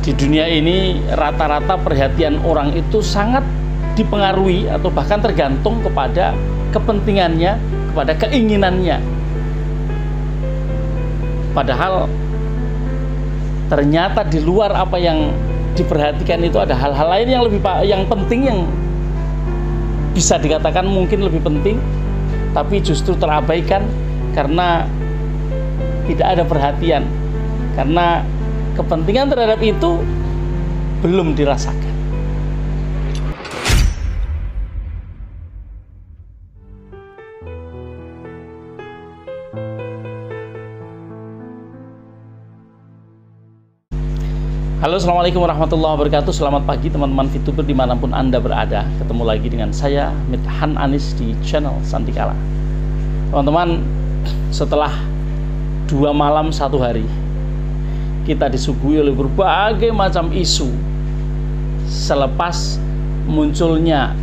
Di dunia ini rata-rata perhatian orang itu sangat dipengaruhi atau bahkan tergantung kepada kepentingannya, kepada keinginannya. Padahal ternyata di luar apa yang diperhatikan itu ada hal-hal lain yang penting, yang bisa dikatakan mungkin lebih penting, tapi justru terabaikan karena tidak ada perhatian, karena kepentingan terhadap itu belum dirasakan. Halo, assalamualaikum warahmatullahi wabarakatuh. Selamat pagi teman-teman VTuber dimanapun Anda berada. Ketemu lagi dengan saya Mithan Anis di channel Santikala. Teman-teman, setelah 2 malam 1 hari kita disuguhi oleh berbagai macam isu selepas munculnya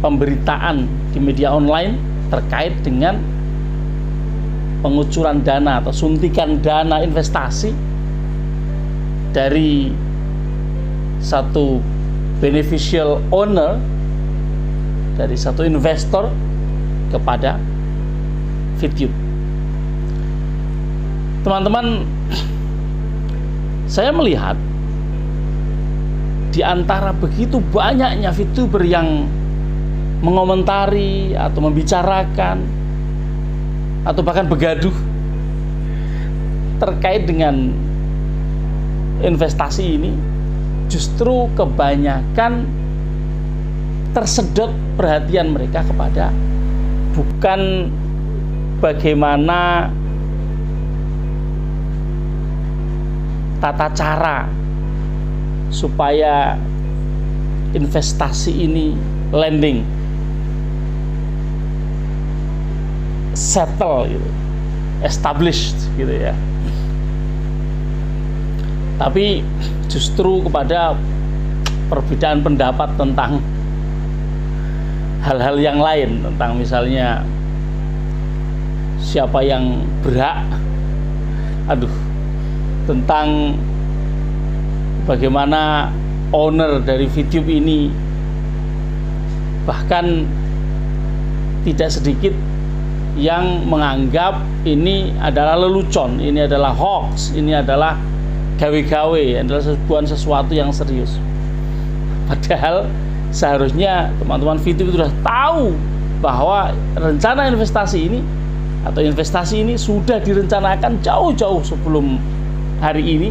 pemberitaan di media online terkait dengan pengucuran dana atau suntikan dana investasi dari satu beneficial owner, dari satu investor kepada VTube. Teman-teman, saya melihat di antara begitu banyaknya VTuber yang mengomentari atau membicarakan atau bahkan begaduh terkait dengan investasi ini, justru kebanyakan tersedot perhatian mereka kepada bukan bagaimana tata cara supaya investasi ini landing, settle gitu, established gitu ya, tapi justru kepada perbedaan pendapat tentang hal-hal yang lain, tentang misalnya siapa yang berhak, tentang bagaimana owner dari VTube ini, bahkan tidak sedikit yang menganggap ini adalah lelucon, ini adalah hoax, ini adalah gawe-gawe, adalah sesuatu yang serius. Padahal seharusnya teman-teman VTube sudah tahu bahwa rencana investasi ini atau investasi ini sudah direncanakan jauh-jauh sebelum hari ini,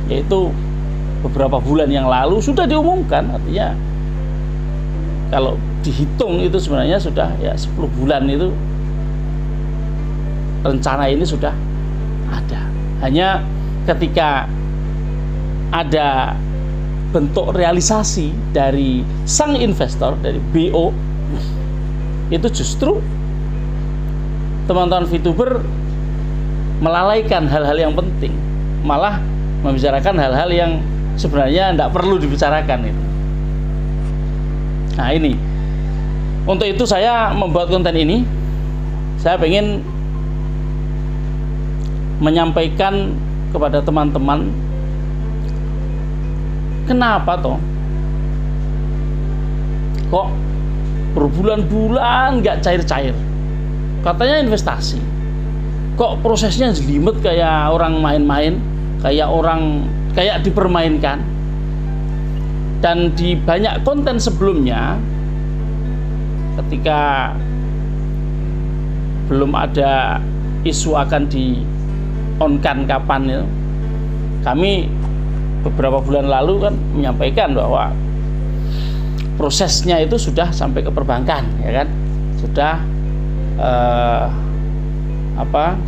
yaitu beberapa bulan yang lalu sudah diumumkan. Artinya kalau dihitung itu sebenarnya sudah 10 bulan itu rencana ini sudah ada. Hanya ketika ada bentuk realisasi dari sang investor, dari BO, itu justru teman-teman VTuber melalaikan hal-hal yang penting, malah membicarakan hal-hal yang sebenarnya tidak perlu dibicarakan itu. Nah, ini untuk itu saya membuat konten ini. Saya ingin menyampaikan kepada teman-teman, kenapa toh kok berbulan-bulan nggak cair-cair, katanya investasi, kok prosesnya jelimet kayak orang main-main, kayak dipermainkan. Dan di banyak konten sebelumnya, ketika belum ada isu akan di on-kan kapan itu, kami beberapa bulan lalu kan menyampaikan bahwa prosesnya itu sudah sampai ke perbankan, ya kan, sudah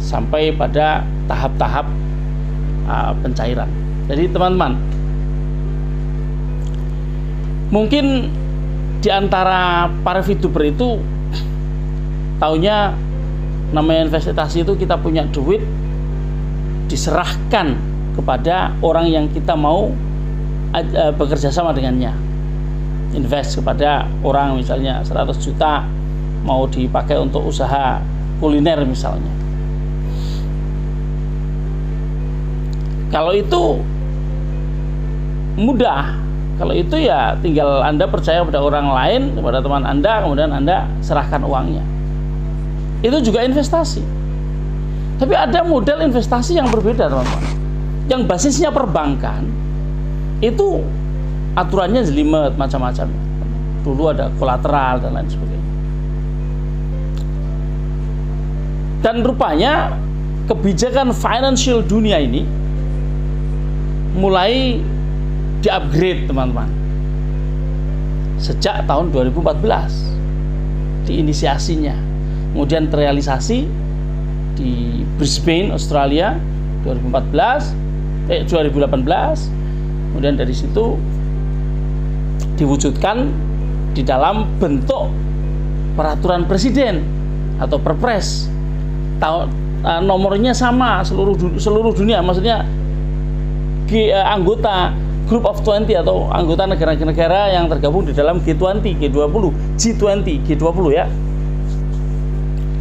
sampai pada tahap-tahap pencairan. Jadi teman-teman, mungkin di antara para VTuber itu taunya namanya investasi itu kita punya duit diserahkan kepada orang yang kita mau bekerja sama dengannya. Invest kepada orang misalnya 100 juta mau dipakai untuk usaha kuliner misalnya. Kalau itu mudah. Kalau itu ya tinggal Anda percaya pada orang lain, kepada teman Anda, kemudian Anda serahkan uangnya. Itu juga investasi. Tapi ada model investasi yang berbeda, teman-teman. Yang basisnya perbankan, itu aturannya jelimet macam-macam. Dulu ada kolateral dan lain sebagainya. Dan rupanya kebijakan financial dunia ini mulai di-upgrade, teman-teman. Sejak tahun 2014 diinisiasinya, kemudian terrealisasi di Brisbane, Australia 2018, kemudian dari situ diwujudkan di dalam bentuk peraturan presiden atau perpres. Nomornya sama seluruh dunia, maksudnya anggota Group of 20 atau anggota negara-negara yang tergabung di dalam G20, G20, G20, G20 ya.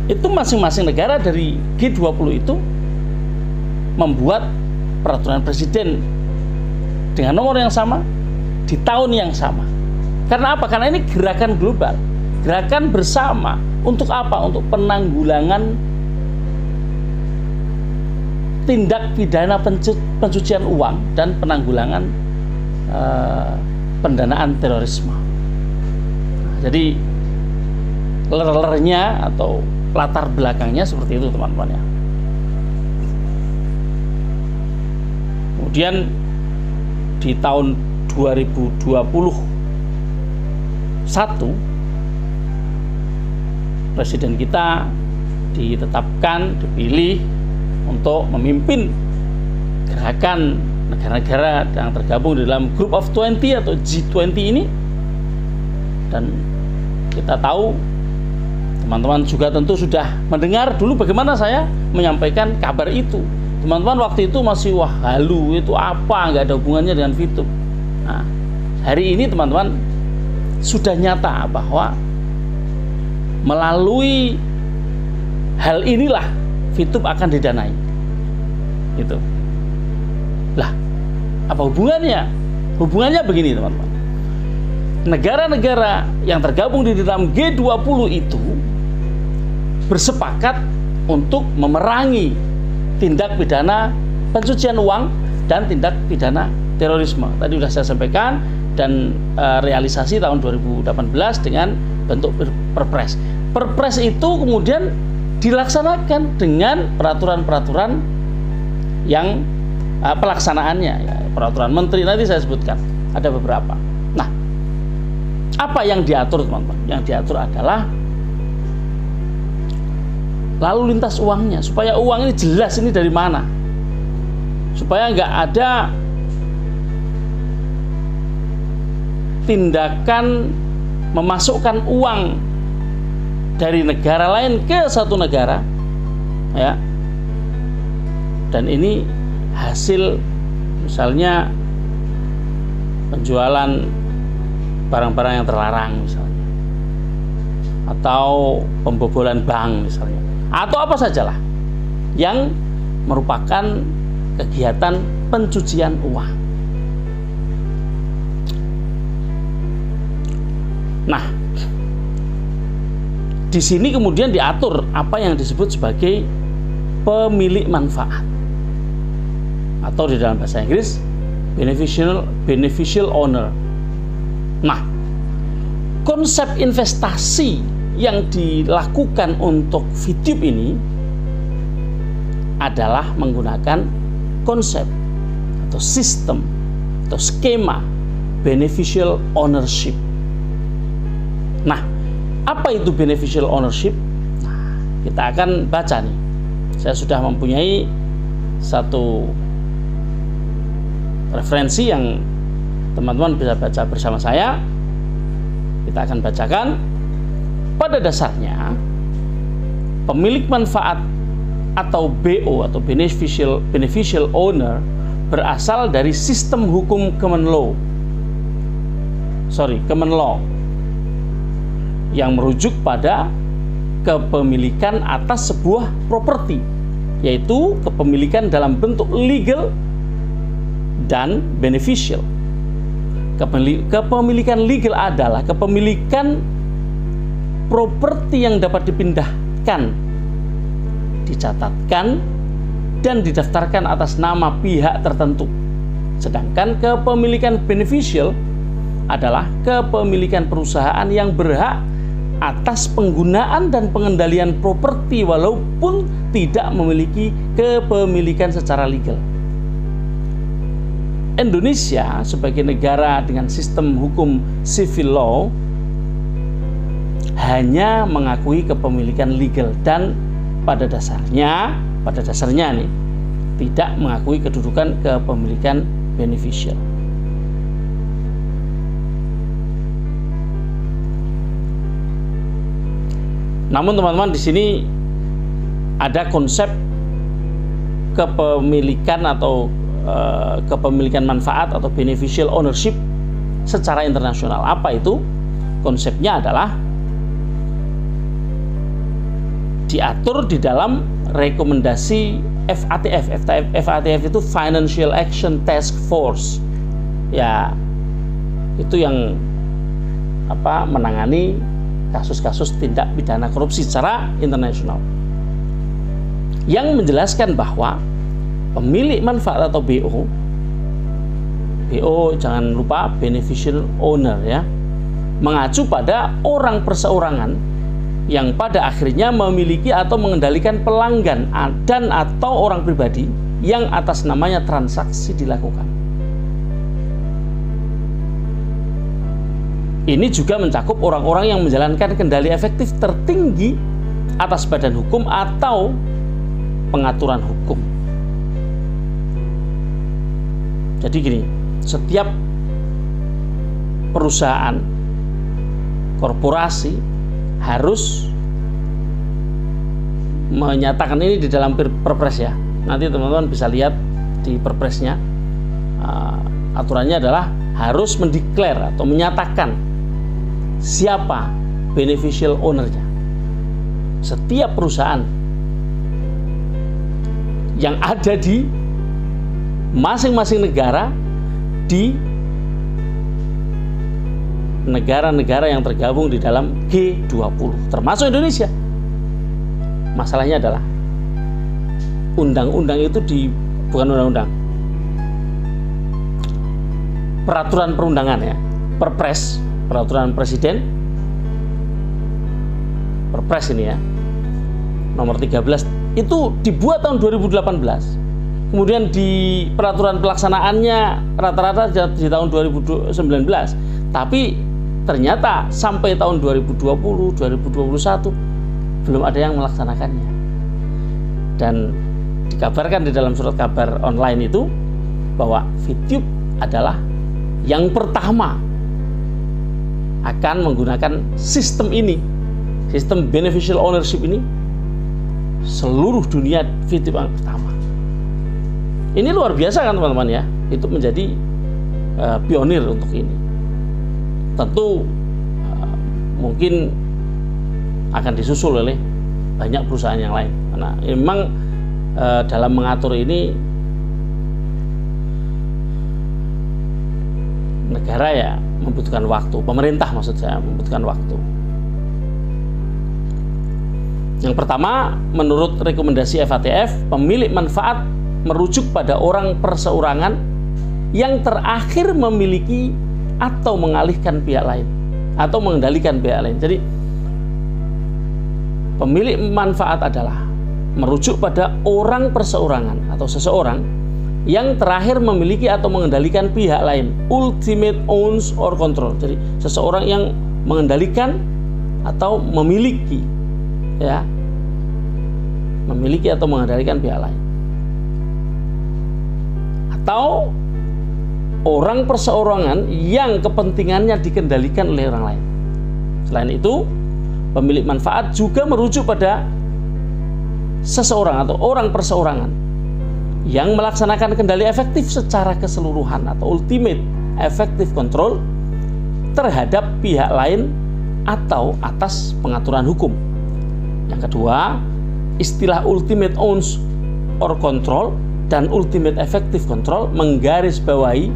Itu masing-masing negara dari G20 itu membuat peraturan presiden dengan nomor yang sama di tahun yang sama. Karena apa? Karena ini gerakan global, gerakan bersama. Untuk apa? Untuk penanggulangan tindak pidana pencucian uang dan penanggulangan pendanaan terorisme. Jadi lernya atau latar belakangnya seperti itu, teman-teman ya. Kemudian di tahun 2021 presiden kita ditetapkan, dipilih untuk memimpin gerakan negara-negara yang tergabung di dalam Group of 20 atau G20 ini. Dan kita tahu, teman-teman juga tentu sudah mendengar dulu bagaimana saya menyampaikan kabar itu. Teman-teman waktu itu masih wah halu, itu apa, nggak ada hubungannya dengan FITUB. Nah, hari ini teman-teman sudah nyata bahwa melalui hal inilah FITUB akan didanai. Gitu. Lah, apa hubungannya? Hubungannya begini, teman-teman. Negara-negara yang tergabung di dalam G20 itu bersepakat untuk memerangi tindak pidana pencucian uang dan tindak pidana terorisme. Tadi sudah saya sampaikan, dan realisasi tahun 2018 dengan bentuk perpres. Perpres itu kemudian dilaksanakan dengan peraturan-peraturan yang pelaksanaannya ya, peraturan menteri nanti saya sebutkan ada beberapa. Nah, apa yang diatur, teman-teman? Yang diatur adalah lalu lintas uangnya, supaya uang ini jelas ini dari mana, supaya nggak ada tindakan memasukkan uang dari negara lain ke satu negara ya. Dan ini hasil misalnya penjualan barang-barang yang terlarang misalnya, atau pembobolan bank misalnya, atau apa sajalah yang merupakan kegiatan pencucian uang. Nah, di sini kemudian diatur apa yang disebut sebagai pemilik manfaat, atau di dalam bahasa Inggris beneficial owner. Nah, konsep investasi yang dilakukan untuk FITUB ini adalah menggunakan konsep atau sistem atau skema beneficial ownership. Nah, apa itu beneficial ownership? Nah, kita akan baca nih. Saya sudah mempunyai satu referensi yang teman-teman bisa baca bersama saya. Kita akan bacakan. Pada dasarnya, pemilik manfaat atau BO atau beneficial owner berasal dari sistem hukum common law yang merujuk pada kepemilikan atas sebuah properti, yaitu kepemilikan dalam bentuk legal dan beneficial. Kepemilikan legal adalah kepemilikan properti yang dapat dipindahkan, dicatatkan, dan didaftarkan atas nama pihak tertentu. Sedangkan kepemilikan beneficial adalah kepemilikan perusahaan yang berhak atas penggunaan dan pengendalian properti walaupun tidak memiliki kepemilikan secara legal. Indonesia sebagai negara dengan sistem hukum civil law hanya mengakui kepemilikan legal dan pada dasarnya nih tidak mengakui kedudukan kepemilikan beneficial. Namun teman-teman, di sini ada konsep kepemilikan atau kepemilikan manfaat atau beneficial ownership secara internasional. Apa itu? Konsepnya adalah diatur di dalam rekomendasi FATF. FATF itu Financial Action Task Force. Ya, itu yang menangani kasus-kasus tindak pidana korupsi secara internasional. Yang menjelaskan bahwa pemilik manfaat atau BO jangan lupa beneficial owner ya, mengacu pada orang perseorangan yang pada akhirnya memiliki atau mengendalikan pelanggan dan atau orang pribadi yang atas namanya transaksi dilakukan. Ini juga mencakup orang-orang yang menjalankan kendali efektif tertinggi atas badan hukum atau pengaturan hukum. Jadi gini, setiap perusahaan, korporasi harus menyatakan ini di dalam perpres ya. Nanti teman-teman bisa lihat di perpresnya. Aturannya adalah harus mendeklar atau menyatakan siapa beneficial ownernya. Setiap perusahaan yang ada di masing-masing negara, di negara-negara yang tergabung di dalam G20 termasuk Indonesia. Masalahnya adalah undang-undang itu bukan undang-undang, peraturan perundangan ya, perpres, peraturan presiden, perpres ini ya, nomor 13 itu dibuat tahun 2018. Kemudian di peraturan pelaksanaannya rata-rata di tahun 2019. Tapi ternyata sampai tahun 2020, 2021 belum ada yang melaksanakannya. Dan dikabarkan di dalam surat kabar online itu bahwa VTube adalah yang pertama akan menggunakan sistem ini, sistem beneficial ownership ini. Seluruh dunia VTube yang pertama. Ini luar biasa kan teman-teman ya, itu menjadi pionir untuk ini. Tentu mungkin akan disusul oleh banyak perusahaan yang lain. Karena memang dalam mengatur ini negara ya membutuhkan waktu, pemerintah maksud saya membutuhkan waktu. Yang pertama, menurut rekomendasi FATF, pemilik manfaat merujuk pada orang perseorangan yang terakhir memiliki atau mengalihkan pihak lain atau mengendalikan pihak lain. Jadi pemilik manfaat adalah merujuk pada orang perseorangan atau seseorang yang terakhir memiliki atau mengendalikan pihak lain, ultimate owns or control. Jadi seseorang yang mengendalikan atau memiliki ya, memiliki atau mengendalikan pihak lain, atau orang perseorangan yang kepentingannya dikendalikan oleh orang lain. Selain itu, pemilik manfaat juga merujuk pada seseorang atau orang perseorangan yang melaksanakan kendali efektif secara keseluruhan atau ultimate effective control terhadap pihak lain atau atas pengaturan hukum. Yang kedua, istilah ultimate owns or control dan ultimate effective control menggarisbawahi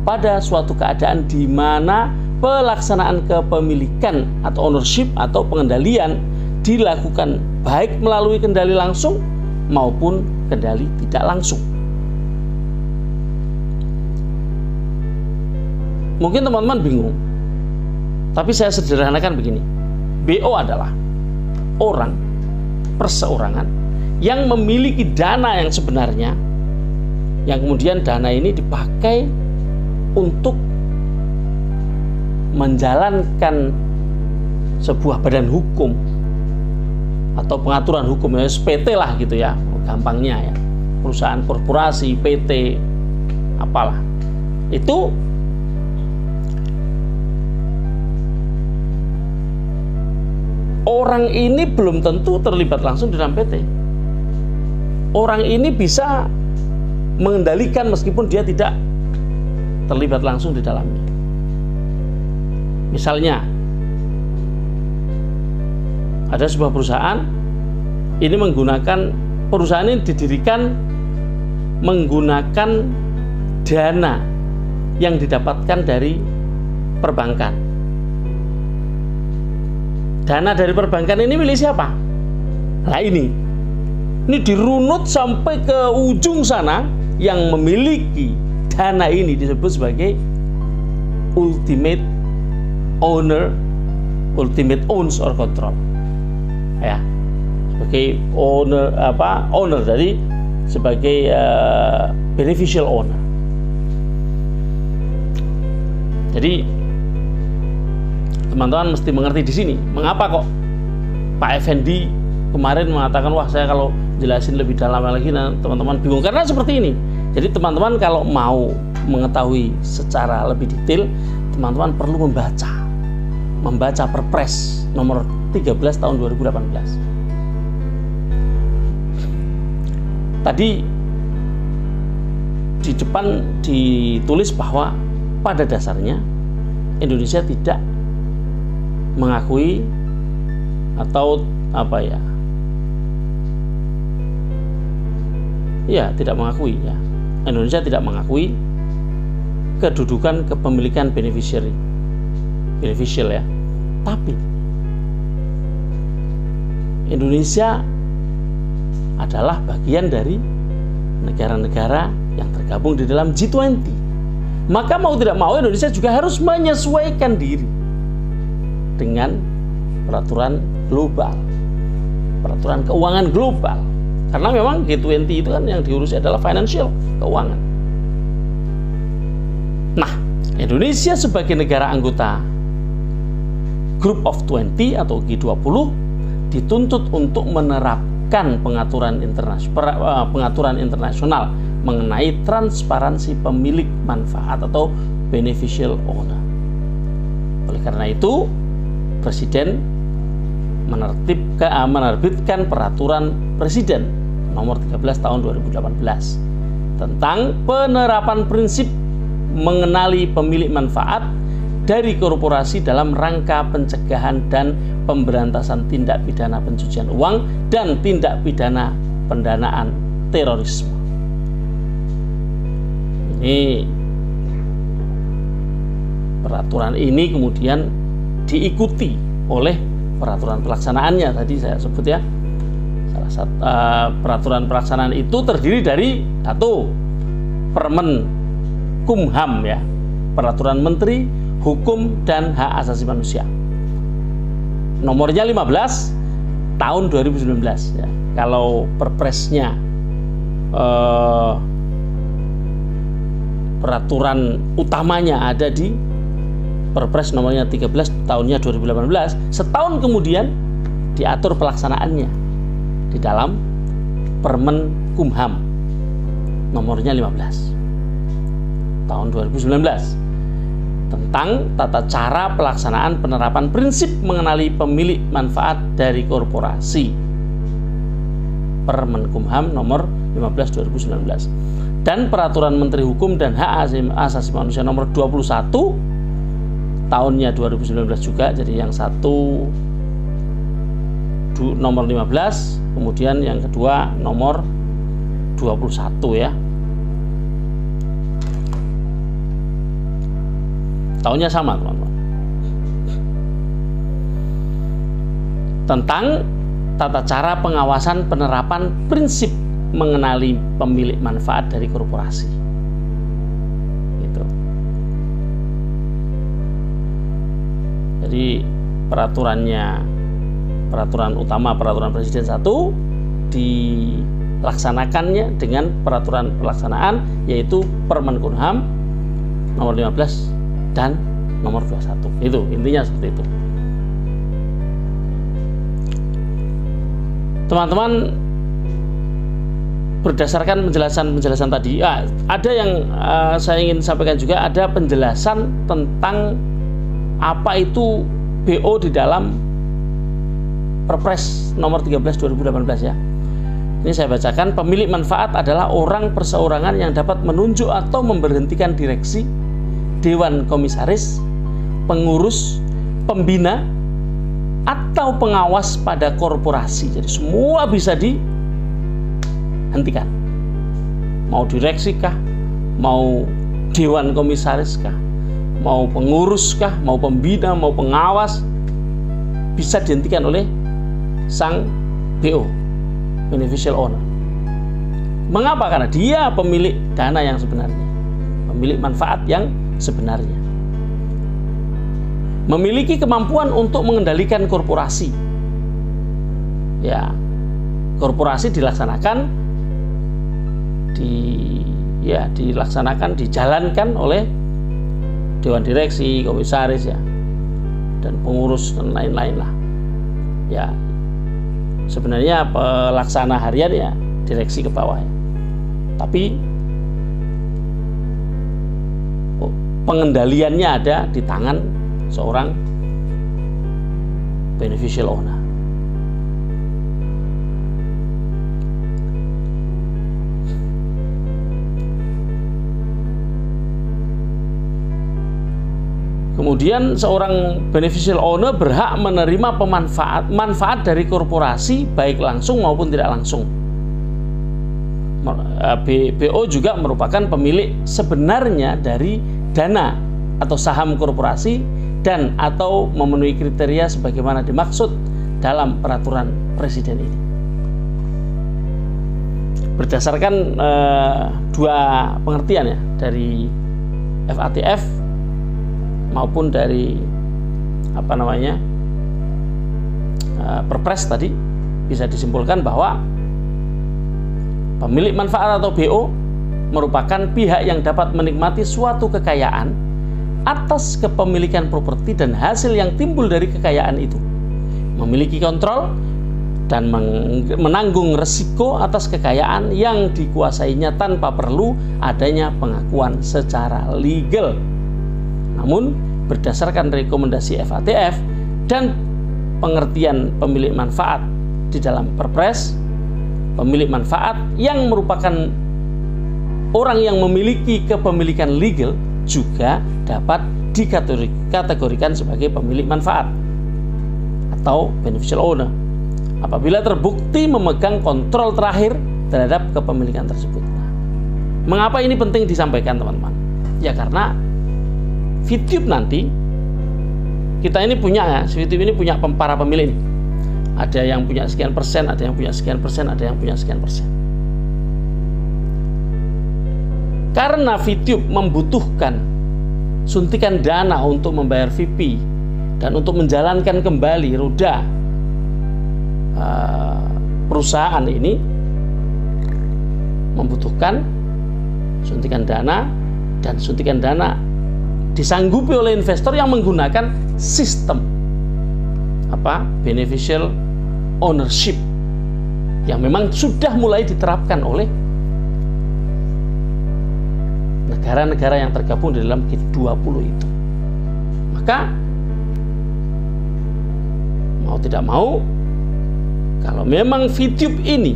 pada suatu keadaan di mana pelaksanaan kepemilikan atau ownership atau pengendalian dilakukan baik melalui kendali langsung maupun kendali tidak langsung. Mungkin teman-teman bingung, tapi saya sederhanakan begini. BO adalah orang, perseorangan yang memiliki dana yang sebenarnya, yang kemudian dana ini dipakai untuk menjalankan sebuah badan hukum atau pengaturan hukum, ya PT lah gitu ya, gampangnya ya, perusahaan korporasi, PT, apalah itu. Orang ini belum tentu terlibat langsung di dalam PT. Orang ini bisa mengendalikan meskipun dia tidak terlibat langsung di dalamnya. Misalnya, ada sebuah perusahaan ini perusahaan ini didirikan menggunakan dana yang didapatkan dari perbankan. Dana dari perbankan ini milik siapa? Nah ini dirunut sampai ke ujung sana. Yang memiliki dana ini disebut sebagai ultimate owner, ultimate owns or control, ya, sebagai owner dari sebagai beneficial owner. Jadi teman-teman mesti mengerti di sini mengapa kok Pak Effendi kemarin mengatakan, wah saya kalau jelasin lebih dalam lagi teman-teman bingung, karena seperti ini. Jadi teman-teman kalau mau mengetahui secara lebih detail, teman-teman perlu membaca Perpres nomor 13 tahun 2018. Tadi di depan ditulis bahwa pada dasarnya Indonesia tidak mengakui atau tidak mengakui ya. Indonesia tidak mengakui kedudukan kepemilikan beneficial ya. Tapi Indonesia adalah bagian dari negara-negara yang tergabung di dalam G20. Maka mau tidak mau Indonesia juga harus menyesuaikan diri dengan peraturan global, peraturan keuangan global. Karena memang G20 itu kan yang diurusi adalah financial, keuangan. Nah, Indonesia sebagai negara anggota Group of 20 atau G20 dituntut untuk menerapkan pengaturan internasional mengenai transparansi pemilik manfaat atau beneficial owner. Oleh karena itu, Presiden menerbitkan peraturan Presiden nomor 13 tahun 2018 tentang penerapan prinsip mengenali pemilik manfaat dari korporasi dalam rangka pencegahan dan pemberantasan tindak pidana pencucian uang dan tindak pidana pendanaan terorisme. Ini peraturan ini kemudian diikuti oleh peraturan pelaksanaannya, tadi saya sebut ya. Salah satu peraturan pelaksanaan itu terdiri dari satu, Permen Kumham ya, Peraturan Menteri Hukum dan Hak Asasi Manusia. Nomornya 15 tahun 2019 ya. Kalau perpresnya peraturan utamanya ada di Perpres nomornya 13 tahunnya 2018, setahun kemudian diatur pelaksanaannya di dalam Permen Kumham nomornya 15 tahun 2019 tentang tata cara pelaksanaan penerapan prinsip mengenali pemilik manfaat dari korporasi, Permen Kumham nomor 15 2019, dan Peraturan Menteri Hukum dan Hak Asasi Manusia nomor 21 tahunnya 2019 juga. Jadi yang satu nomor 15, kemudian yang kedua nomor 21 ya. tahunnya sama teman-teman, tentang tata cara pengawasan penerapan prinsip mengenali pemilik manfaat dari korporasi. Gitu. Jadi peraturan utama, peraturan Presiden 1 dilaksanakannya dengan peraturan pelaksanaan, yaitu Permenkumham nomor 15 dan nomor 21. Itu intinya seperti itu. Teman-teman, berdasarkan penjelasan tadi, ada yang saya ingin sampaikan juga, ada penjelasan tentang apa itu BO di dalam Perpres nomor 13 2018 ya. Ini saya bacakan, pemilik manfaat adalah orang perseorangan yang dapat menunjuk atau memberhentikan direksi, dewan komisaris, pengurus, pembina, atau pengawas pada korporasi. Jadi semua bisa dihentikan. Mau direksi kah, mau dewan komisaris kah, mau pengurus kah, mau pembina, mau pengawas, bisa dihentikan oleh sang BO, beneficial owner. Mengapa? Karena dia pemilik dana yang sebenarnya, pemilik manfaat yang sebenarnya, memiliki kemampuan untuk mengendalikan korporasi. Ya, korporasi dijalankan oleh dewan direksi, komisaris ya, dan pengurus dan lain-lain lah. Ya, sebenarnya pelaksana harian ya direksi ke bawah ya. Tapi pengendaliannya ada di tangan seorang beneficial owner. Kemudian seorang beneficial owner berhak menerima manfaat dari korporasi baik langsung maupun tidak langsung. BO juga merupakan pemilik sebenarnya dari dana atau saham korporasi dan atau memenuhi kriteria sebagaimana dimaksud dalam peraturan Presiden ini. Berdasarkan dua pengertian ya, dari FATF maupun dari Perpres tadi, bisa disimpulkan bahwa pemilik manfaat atau BO merupakan pihak yang dapat menikmati suatu kekayaan atas kepemilikan properti dan hasil yang timbul dari kekayaan itu, memiliki kontrol dan menanggung resiko atas kekayaan yang dikuasainya tanpa perlu adanya pengakuan secara legal. Namun berdasarkan rekomendasi FATF dan pengertian pemilik manfaat di dalam Perpres, pemilik manfaat yang merupakan orang yang memiliki kepemilikan legal juga dapat dikategorikan sebagai pemilik manfaat atau beneficial owner apabila terbukti memegang kontrol terakhir terhadap kepemilikan tersebut. Nah, mengapa ini penting disampaikan teman-teman? Ya karena FITUB nanti kita ini punya FITUB ini punya para pemilik ini. Ada yang punya sekian persen, ada yang punya sekian persen, ada yang punya sekian persen. Karena FITUB membutuhkan suntikan dana untuk membayar VP dan untuk menjalankan kembali roda perusahaan ini, membutuhkan suntikan dana, dan suntikan dana disanggupi oleh investor yang menggunakan sistem beneficial ownership yang memang sudah mulai diterapkan oleh negara-negara yang tergabung di dalam G20 itu. Maka mau tidak mau, kalau memang FITUB ini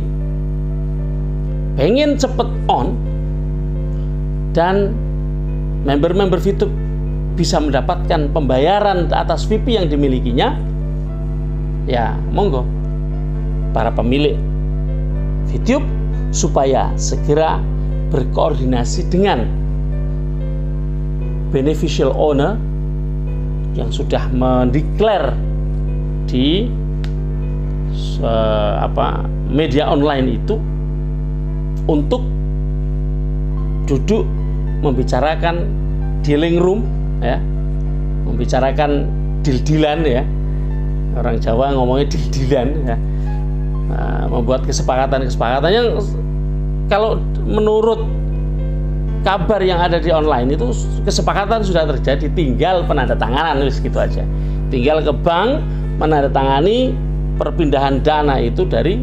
pengen cepet on dan member-member FITUB bisa mendapatkan pembayaran atas VP yang dimilikinya, ya monggo para pemilik FITUB supaya segera berkoordinasi dengan beneficial owner yang sudah mendeklar di media online itu untuk duduk membicarakan dealing room, ya, membicarakan deal-dealan, ya, orang Jawa ngomongnya deal-dealan, ya, membuat kesepakatan yang kalau menurut kabar yang ada di online itu kesepakatan sudah terjadi, tinggal penandatanganan, gitu aja, tinggal ke bank menandatangani perpindahan dana itu dari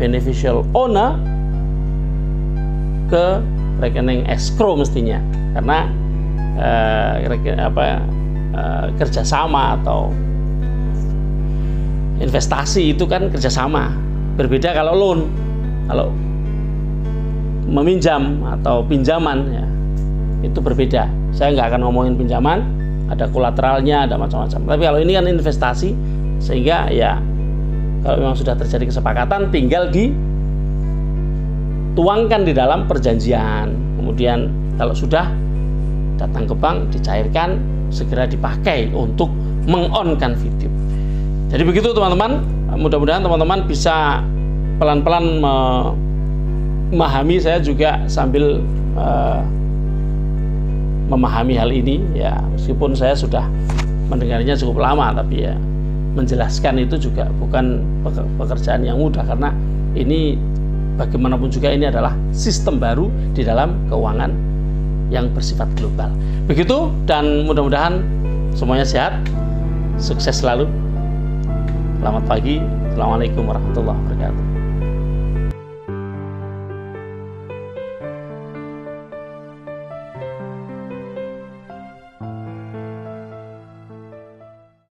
beneficial owner ke rekening escrow mestinya, karena kerjasama atau investasi itu kan kerjasama. Berbeda kalau loan, kalau meminjam atau pinjaman, ya, itu berbeda. Saya nggak akan ngomongin pinjaman, ada kolateralnya, ada macam-macam. Tapi kalau ini kan investasi, sehingga ya kalau memang sudah terjadi kesepakatan, tinggal dituangkan di dalam perjanjian. Kemudian kalau sudah datang ke bank, dicairkan, segera dipakai untuk meng-on-kan video. Jadi begitu teman-teman, mudah-mudahan teman-teman bisa pelan-pelan memahami. Saya juga sambil memahami hal ini, ya, meskipun saya sudah mendengarnya cukup lama, tapi ya menjelaskan itu juga bukan pekerjaan yang mudah, karena ini bagaimanapun juga ini adalah sistem baru di dalam keuangan yang bersifat global. Begitu, dan mudah-mudahan semuanya sehat, sukses selalu. Selamat pagi. Assalamualaikum warahmatullahi wabarakatuh.